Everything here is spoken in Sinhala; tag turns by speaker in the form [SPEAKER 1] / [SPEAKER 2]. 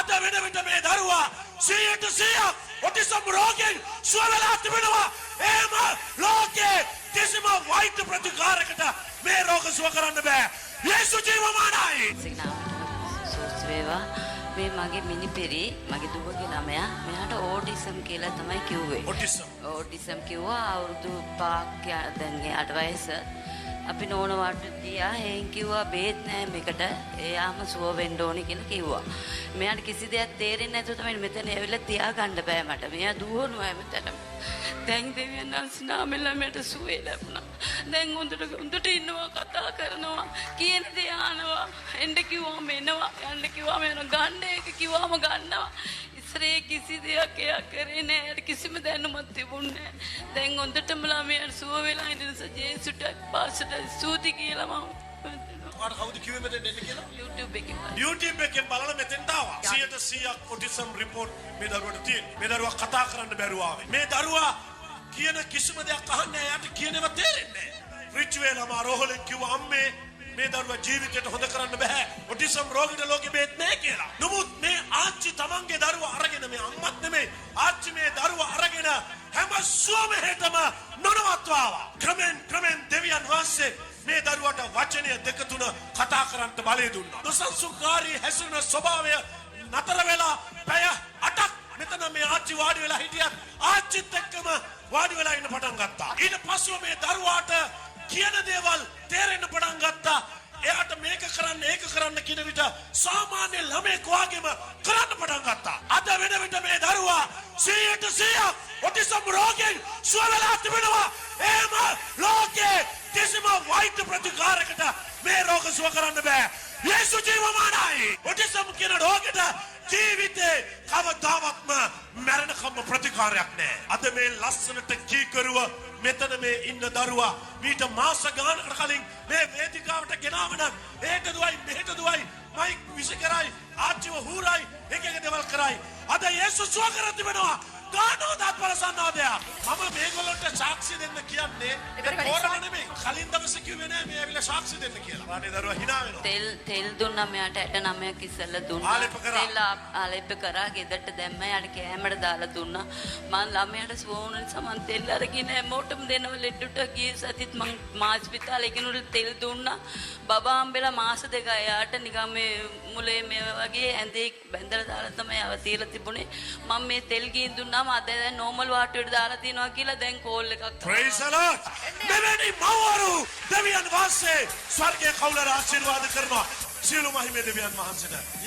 [SPEAKER 1] අද වෙන විට මේ දරුවා 100% ඔටිසම් රෝගයෙන් සුව වෙලා තිබෙනවා. එහෙම ලෝකේ කිසිම වෛද්‍ය ප්‍රතිකාරයකට මේ රෝග සුව කරන්න බෑ. යේසු ජීවමානයි.
[SPEAKER 2] සෝස්වේවා මේ මගේ මිනිපෙරි මගේ දුවගේ ළමයා මෙයාට ඕටිසම් කියලා තමයි කිව්වේ. ඕටිසම් කිව්වා අවුරුදු 5ක් දැන් එයාට වයස. අපි නෝන වාට ගියා. එහෙන් කිව්වා බේත් නෑ මේකට. එයාම සුව වෙන්න ඕනේ කියලා කිව්වා. මෙයාට කිසි දෙයක් තේරෙන්නේ නැතුව තමයි මෙතන ඇවිල්ලා තියාගන්න බෑ මට. මෙයා දුවනවා මෙතන. දැන් දෙවියන් වහන්සේ නාමයෙන් ළමයට සුවේ ලැබුණා. දැන් හොඳට ඉන්නවා කතා කරනවා කියන දේ අහනවා. එන්න කිව්වම එනවා. යන්න කිව්වම යනවා. ගන්න එක කිව්වම ගන්නවා. ඉස්සරේ කිසි දෙයක් එයා කරේ නෑ. කිසිම දැනුමක් තිබුණේ නෑ. දැන් හොඳටම ළමයට සුව වෙලා ඉඳන් ජේසුට පාසට ස්තුති කියලා මම
[SPEAKER 1] ඔයාට කවුද කිව්වේ මෙතෙන් එන්න කියලා?
[SPEAKER 2] YouTube
[SPEAKER 1] එකෙන් බලලා මෙතෙන්ට ආවා. 100% ඔටිසම් රිපෝට් මේ දරුවට තියෙනවා. මේ දරුවා කතා කරන්න බැරුව ආවේ. මේ දරුවා කියන කිසිම දෙයක් අහන්නේ නැහැ. යාට කියනව තේරෙන්නේ නැහැ. රිචුවල් අමා රෝහලෙන් කිව්වා අම්මේ මේ දරුවා ජීවිතයට හොඳ කරන්න බෑ. ඔටිසම් රෝගීට ලෝකෙ බේත් නැහැ කියලා. නමුත් මේ ආච්චි තමන්ගේ දරුවා අරගෙන මේ අම්මත් නෙමෙයි ආච්චි මේ දරුවා අරගෙන හැම සුවමෙහෙතම නොනවත්වා ආවා. ක්‍රමෙන් දෙවියන් වහන්සේ මේ දරුවට වචනය දෙක තුන කතා කරන්න බලය දුන්නා. නොසන්සුන්කාරී හැසිරෙන ස්වභාවය නතර වෙලා පැය 8ක් මෙතන මේ ආච්චි වාඩි වෙලා හිටියත් ආච්චිත් එක්කම වාඩි වෙලා ඉන්න පටන් ගත්තා. ඊට පස්ව මේ දරුවාට කියන දේවල් තේරෙන්න පටන් ගත්තා. එයාට මේක කරන්න ඒක කරන්න කියන විට සාමාන්‍ය ළමෙක් වගේම කරන්න පටන් ගත්තා. අද වෙන විට මේ දරුවා 100% ඔටිසම් රෝගයෙන් සුව වෙලා තිබෙනවා. එහෙම ලෝකේ කිසිම වෛද්‍ය ප්‍රතිකාරයකට මේ රෝග සුව කරන්න බෑ. යේසු ජීවමානයි. ඔටිසම් කියන රෝගෙට ජීවිතේ කවදාවත්ම මරණකම් ප්‍රතිකාරයක් නෑ. අද මේ ලස්සනට කීකරුව මෙතන මේ ඉන්න දරුවා මීට මාස ගානකට කලින් මේ වේදිකාවට ගෙනාව නම් ඒට දුවයි මෙහෙට දුවයි මයික් විසි කරයි ආච්චිව හූරයි එක දේවල් කරයි. අද යේසු සුව කර තිබෙනවා. ගානෝදාත් පරසන්නාදයක්. මම මේගොල්ලන්ට සාක්ෂි දෙන්න කියන්නේ කොරම නෙමෙයි. කලින් දවසේ කිව්වේ නෑ මේ ඇවිල්ලා සාක්ෂි දෙන්න කියලා. වානේ දරුවා hina වෙනවා.
[SPEAKER 2] තෙල් දුන්නා මෙයාට 69ක් ඉස්සෙල්ලා දුන්නා. තෙල් ආලේප කරා ගෙදරට දැම්ම. යාට කෑමට දාලා දුන්නා. මම ළමයාට සුවෝන සමන් තෙල් අරගෙන හැමෝටම දෙනව ලෙඩට ගිය සතිත් මම මාස්පිතාලේ ගෙනුල් තෙල් දුන්නා. බබා හම්බෙලා මාස දෙකයි. යාට නිකන් මේ මුලේ මේ වගේ ඇඳේ බැඳලා දාලා තමයි ආව තියලා තිබුණේ. මම මේ තෙල් ගින් දුන්නා. අද දැන් නෝමල් වාටුවට දාලා තියනවා කියලා දැන් කෝල් එකක්
[SPEAKER 1] praise the lord. මෙවැනි මවරු දෙවියන් වහන්සේ ස්වර්ගයේ කවුලර ආශිර්වාද කරනවා. සියලු මහිමේ දෙවියන් වහන්සේට